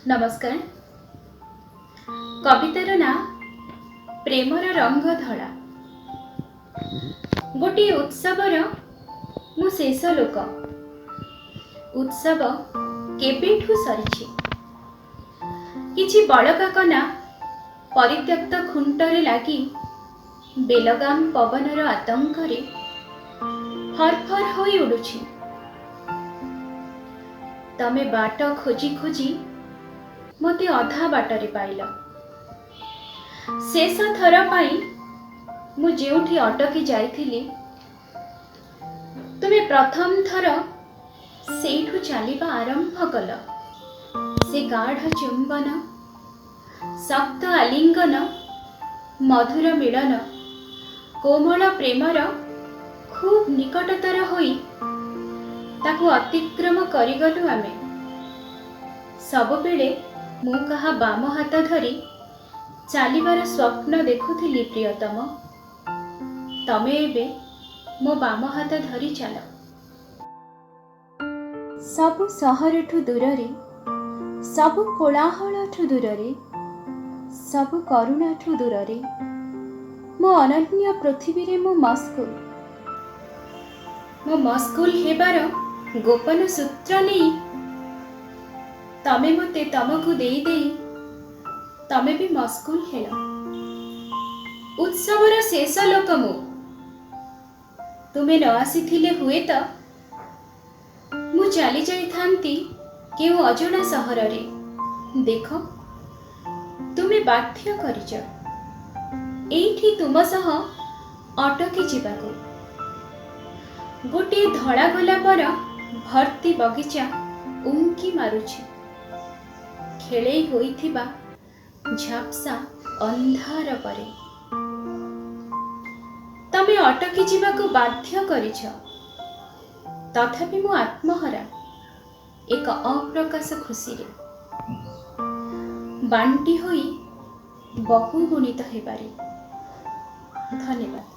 नमस्कार। कवितार ना प्रेमर रंग धड़ा। गोटे उत्सवर मु शेष लोक। उत्सव केबेठु सरिछि। किछि बड़का कना परित्यक्त खुंटरे लागी बेलगाम पवनर आतंकरे फरफर होई उडुछि। तमे बाट खोजी खोजी मते अधा बाटरे पाइल। शेष थर पाई मु जेउठी अटकी जाइथिली तुमे प्रथम थर सेठु चलिबा आरंभ कल। से गाढ़ चुंबन, शक्त आलिंगन, मधुर मिलन, कोमल प्रेमर खूब निकटतर होई ताकू अतिक्रम करिगलु आमे। सबुबेले मु कहा बाम हाथ धरी चलिबार स्वप्न देखुथिली प्रियतम। तमे एबे मो बाम हाथ धरी चल। सबु सहरठु दूररे, सबु कोलाहलठु दूररे, सबु करुणाठु दूररे मो अनन्य पृथ्वी रे मो मस्कुल हेबार गोपन सूत्र नहीं तमे मते तमकु देई देई तमे भी मस्कुल हेल। उत्सवर शेष लोक मु। तुमे न आसीथिले हुए त मु चली जाई थांती केउ अजणा सहर रे। देख तुमे बाध्य करिच एठी तुम सह अटकी जिबाको। गोटे धड़ा गोलापर भर्ती बगीचा उंकी मारुछि। खेळेई होइथिबा झापसा अंधार परे तमे अटकी जिबाको बाध्य करिछ। तथापि मु आत्महरा एक अप्रकाश खुशी रे बांटी होई बहु गुणित हेबारे। धन्यवाद।